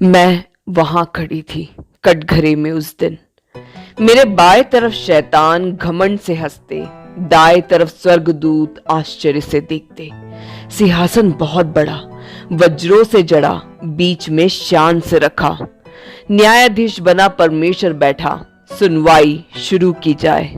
मैं वहां खड़ी थी कटघरे में उस दिन। मेरे बाएं तरफ शैतान घमंड से हंसते, दाएं तरफ स्वर्गदूत आश्चर्य से देखते। सिंहासन बहुत बड़ा, वज्रों से जड़ा, बीच में शान से रखा। न्यायाधीश बना परमेश्वर बैठा, सुनवाई शुरू की जाए।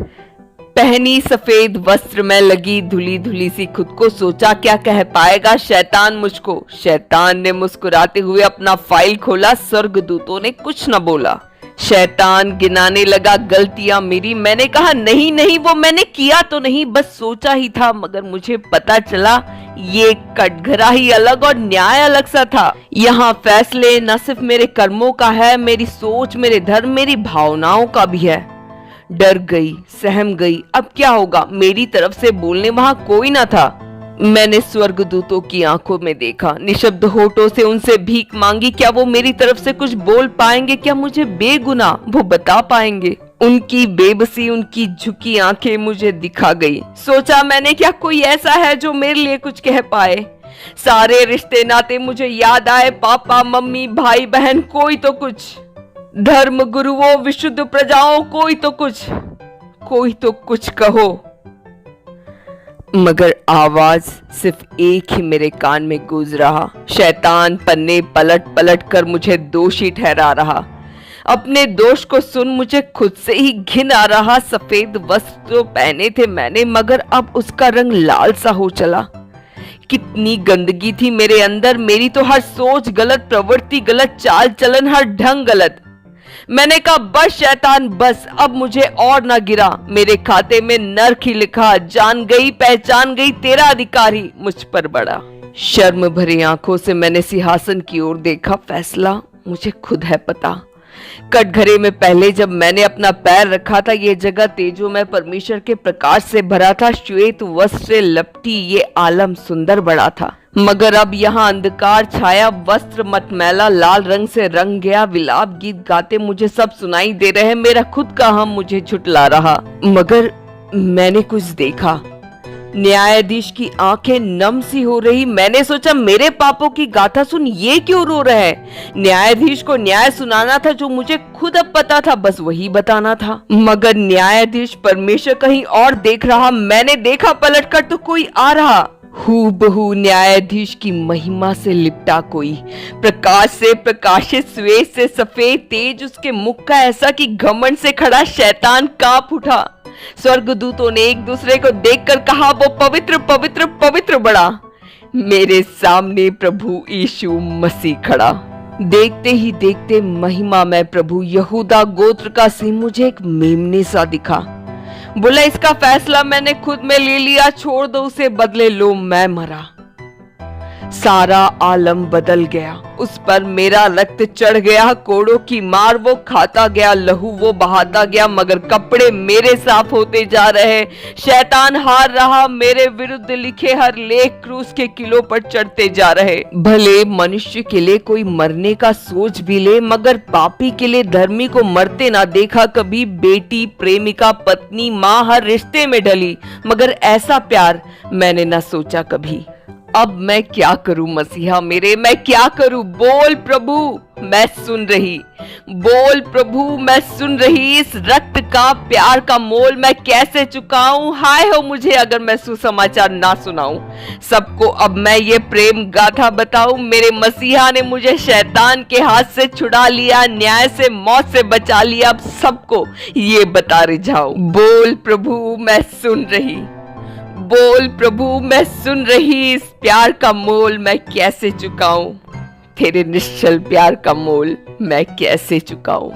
पहनी सफेद वस्त्र में लगी धुली धुली सी खुद को, सोचा क्या कह पाएगा शैतान मुझको। शैतान ने मुस्कुराते हुए अपना फाइल खोला, स्वर्गदूतों ने कुछ न बोला। शैतान गिनाने लगा गलतियां मेरी। मैंने कहा नहीं नहीं, वो मैंने किया तो नहीं, बस सोचा ही था। मगर मुझे पता चला ये कटघरा ही अलग और न्याय अलग सा था। यहाँ फैसले न सिर्फ मेरे कर्मों का है, मेरी सोच, मेरे धर्म, मेरी भावनाओं का भी है। डर गई, सहम गई। अब क्या होगा? मेरी तरफ से बोलने वहां कोई ना था। मैंने स्वर्गदूतों की आंखों में देखा, निशब्द होठों से उनसे भीख मांगी। क्या वो मेरी तरफ से कुछ बोल पाएंगे? क्या मुझे बेगुनाह वो बता पाएंगे? उनकी बेबसी, उनकी झुकी आंखें मुझे दिखा गई। सोचा मैंने, क्या कोई ऐसा है जो मेरे लिए कुछ कह पाए? सारे रिश्ते नाते मुझे याद आए, पापा मम्मी भाई बहन, कोई तो कुछ। धर्म गुरुओं, विशुद्ध प्रजाओं, कोई तो कुछ कहो। मगर आवाज सिर्फ एक ही मेरे कान में गूंज रहा। शैतान पन्ने पलट पलट कर मुझे दोषी ठहरा रहा। अपने दोष को सुन मुझे खुद से ही घिन आ रहा। सफेद वस्त्र तो पहने थे मैंने, मगर अब उसका रंग लाल सा हो चला। कितनी गंदगी थी मेरे अंदर। मेरी तो हर सोच गलत, प्रवृत्ति गलत, चाल चलन, हर ढंग गलत। मैंने कहा बस शैतान बस, अब मुझे और ना गिरा। मेरे खाते में नर्क ही लिखा। जान गई, पहचान गई, तेरा अधिकार ही मुझ पर बड़ा। शर्म भरी आंखों से मैंने सिंहासन की ओर देखा। फैसला मुझे खुद है पता। कटघरे में पहले जब मैंने अपना पैर रखा था, ये जगह तेजोमय परमेश्वर के प्रकाश से भरा था। श्वेत वस्त्र से लपटी ये आलम सुंदर बड़ा था। मगर अब यहाँ अंधकार छाया, वस्त्र मतमैला लाल रंग से रंग गया। विलाप गीत गाते मुझे सब सुनाई दे रहे हैं। मेरा खुद का हम मुझे झुठला रहा। मगर मैंने कुछ देखा। न्यायाधीश की आंखें नम सी हो रही। मैंने सोचा मेरे पापों की गाथा सुन, ये क्यों रो रहा है? न्यायाधीश को न्याय सुनाना था जो मुझे खुद अब पता था, बस वही बताना था। मगर न्यायाधीश परमेश्वर कहीं और देख रहा। मैंने देखा पलटकर तो कोई आ रहा। हूबहू न्यायाधीश की महिमा से लिपटा कोई, प्रकाश से प्रकाशित, श्वेत से सफेद, तेज उसके मुख का ऐसा कि घमंड से खड़ा शैतान कांप उठा। स्वर्गदूतों ने एक दूसरे को देखकर कहा, वो पवित्र पवित्र पवित्र बड़ा। मेरे सामने प्रभु यीशु मसीह खड़ा। देखते ही देखते महिमा में प्रभु यहूदा गोत्र का सिंह मुझे एक मेमने सा दिखा। बोला इसका फैसला मैंने खुद में ले लिया, छोड़ दो उसे, बदले लो मैं मरा। सारा आलम बदल गया। उस पर मेरा रक्त चढ़ गया। कोड़ों की मार वो खाता गया, लहू वो बहाता गया, मगर कपड़े मेरे साफ होते जा रहे। शैतान हार रहा। मेरे विरुद्ध लिखे हर लेख क्रूस के किलो पर चढ़ते जा रहे। भले मनुष्य के लिए कोई मरने का सोच भी ले, मगर पापी के लिए धर्मी को मरते ना देखा कभी। बेटी, प्रेमिका, पत्नी, माँ, हर रिश्ते में ढली, मगर ऐसा प्यार मैंने ना सोचा कभी। अब मैं क्या करूं मसीहा मेरे, मैं क्या करूं? बोल प्रभु, मैं सुन रही। बोल प्रभु, मैं सुन रही। इस रक्त का, प्यार का मोल मैं कैसे चुकाऊं? हाय हो मुझे अगर मैं सुसमाचार ना सुनाऊं सबको। अब मैं ये प्रेम गाथा बताऊं। मेरे मसीहा ने मुझे शैतान के हाथ से छुड़ा लिया, न्याय से, मौत से बचा लिया। अब सबको ये बता रिझाऊं। बोल प्रभु, मैं सुन रही। बोल प्रभु, मैं सुन रही। इस प्यार का मोल मैं कैसे चुकाऊं? तेरे निश्चल प्यार का मोल मैं कैसे चुकाऊं?